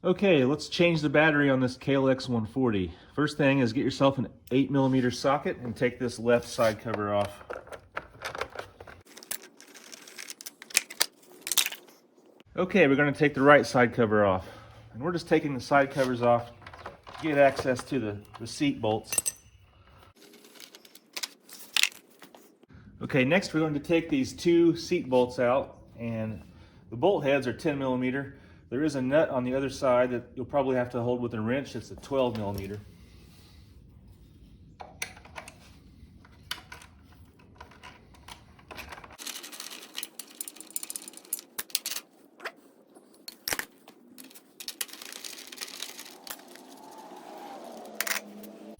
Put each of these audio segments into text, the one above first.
Okay, let's change the battery on this KLX 140. First thing is get yourself an 8mm socket and take this left side cover off. Okay, we're going to take the right side cover off. And we're just taking the side covers off to get access to the seat bolts. Okay, next we're going to take these two seat bolts out, and the bolt heads are 10mm. There is a nut on the other side that you'll probably have to hold with a wrench. It's a 12mm.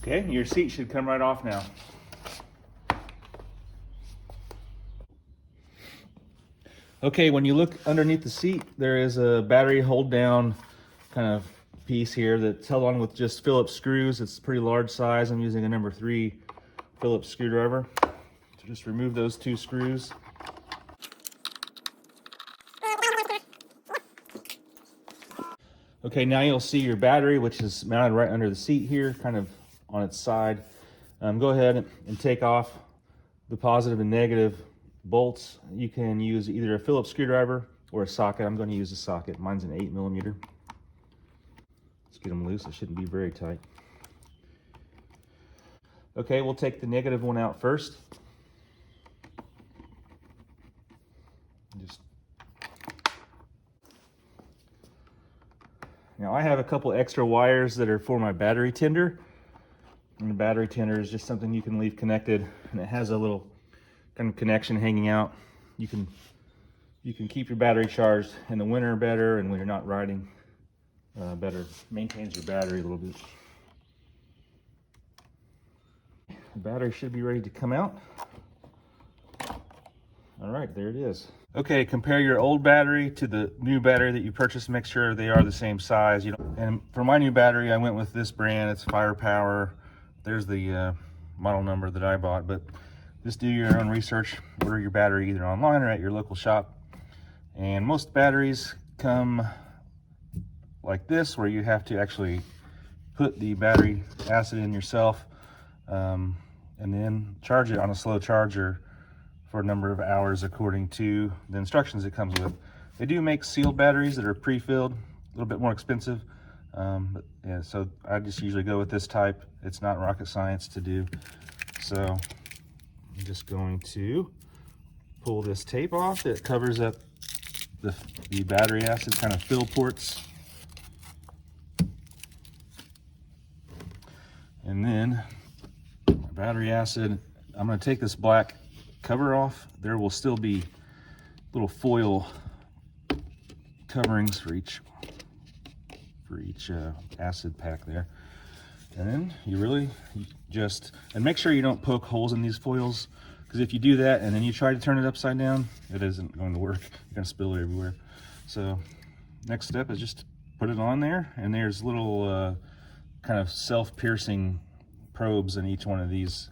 Okay, your seat should come right off now. Okay, when you look underneath the seat, there is a battery hold down kind of piece here that's held on with just Phillips screws. It's a pretty large size. I'm using a number 3 Phillips screwdriver. So just remove those two screws. Okay, now you'll see your battery, which is mounted right under the seat here, kind of on its side. Go ahead and take off the positive and negative bolts. You can use either a Phillips screwdriver or a socket. I'm going to use a socket. Mine's an 8mm. Let's get them loose. It shouldn't be very tight. Okay, we'll take the negative one out first. Now I have a couple extra wires that are for my battery tender. And the battery tender is just something you can leave connected, and it has a little kind of connection hanging out. You can keep your battery charged in the winter better, and when you're not riding, better. Maintains your battery a little bit. The battery should be ready to come out. All right, there it is. Okay, compare your old battery to the new battery that you purchased. Make sure they are the same size. And for my new battery, I went with this brand. It's Firepower. There's the model number that I bought, but just do your own research. Order your battery either online or at your local shop. And most batteries come like this, where you have to actually put the battery acid in yourself and then charge it on a slow charger for a number of hours according to the instructions it comes with. They do make sealed batteries that are pre-filled, a little bit more expensive. But yeah, so I just usually go with this type. It's not rocket science to do. So I'm just going to pull this tape off that covers up the battery acid kind of fill ports. And then battery acid, I'm going to take this black cover off. There will still be little foil coverings for each acid pack there. And then you just make sure you don't poke holes in these foils, because if you do that and then you try to turn it upside down, it isn't going to work. You're going to spill it everywhere. So next step is just put it on there, and there's little kind of self-piercing probes in each one of these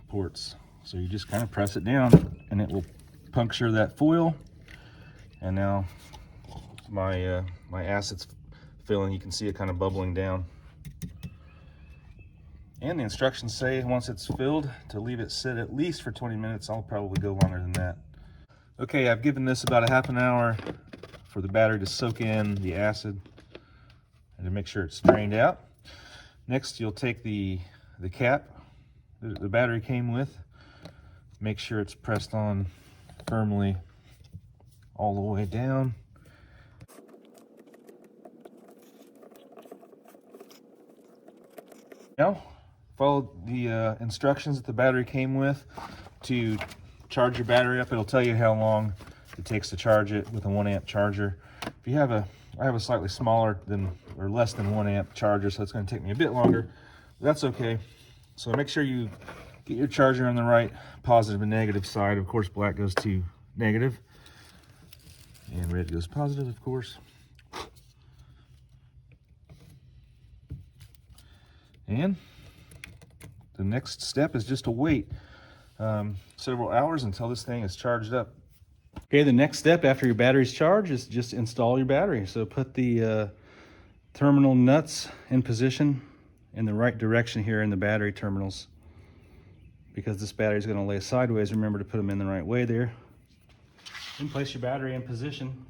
ports. So you just kind of press it down and it will puncture that foil. And now my acid's filling. You can see it kind of bubbling down. And the instructions say once it's filled to leave it sit at least for 20 minutes. I'll probably go longer than that. Okay, I've given this about a half an hour for the battery to soak in the acid and to make sure it's drained out. Next, you'll take the cap the battery came with. Make sure it's pressed on firmly all the way down. Now, follow the instructions that the battery came with to charge your battery up. It'll tell you how long it takes to charge it with a 1 amp charger. If you have I have a slightly smaller or less than 1 amp charger, so it's going to take me a bit longer. That's okay. So make sure you get your charger on the right positive and negative side. Of course, black goes to negative and red goes positive, of course. And the next step is just to wait several hours until this thing is charged up Okay, the next step after your battery's charged is just install your battery. So put the terminal nuts in position in the right direction here in the battery terminals. Because this battery is going to lay sideways, remember to put them in the right way there. Then place your battery in position.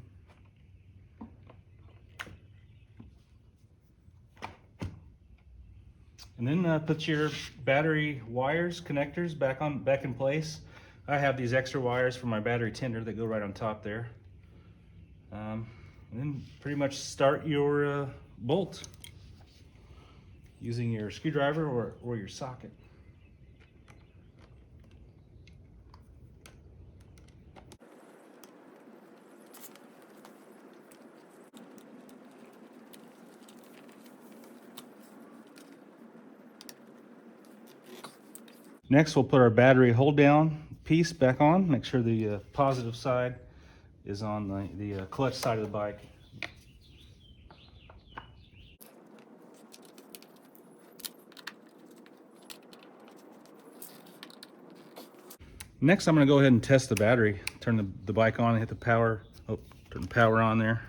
And then put your battery wires, connectors back in place. I have these extra wires for my battery tender that go right on top there. And then pretty much start your bolt using your screwdriver or your socket. Next, we'll put our battery hold down piece back on. Make sure the positive side is on the clutch side of the bike. Next, I'm going to go ahead and test the battery. Turn the bike on and hit the power. Oh, turn the power on there.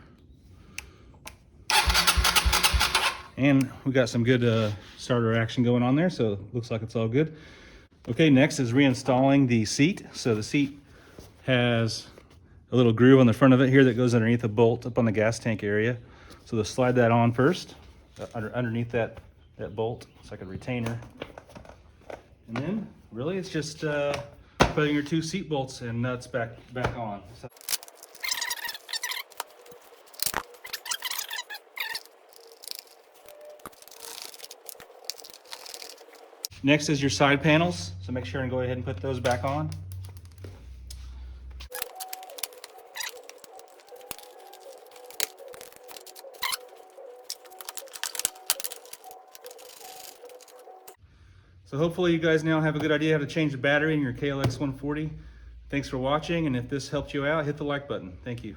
And we got some good starter action going on there, so it looks like it's all good. Okay, next is reinstalling the seat. So the seat has a little groove on the front of it here that goes underneath the bolt up on the gas tank area. So they'll slide that on first, underneath that bolt. It's like a retainer. And then really it's just putting your two seat bolts and nuts back on. So next is your side panels, so make sure and go ahead and put those back on. So hopefully you guys now have a good idea how to change the battery in your KLX 140. Thanks for watching, and if this helped you out, hit the like button. Thank you.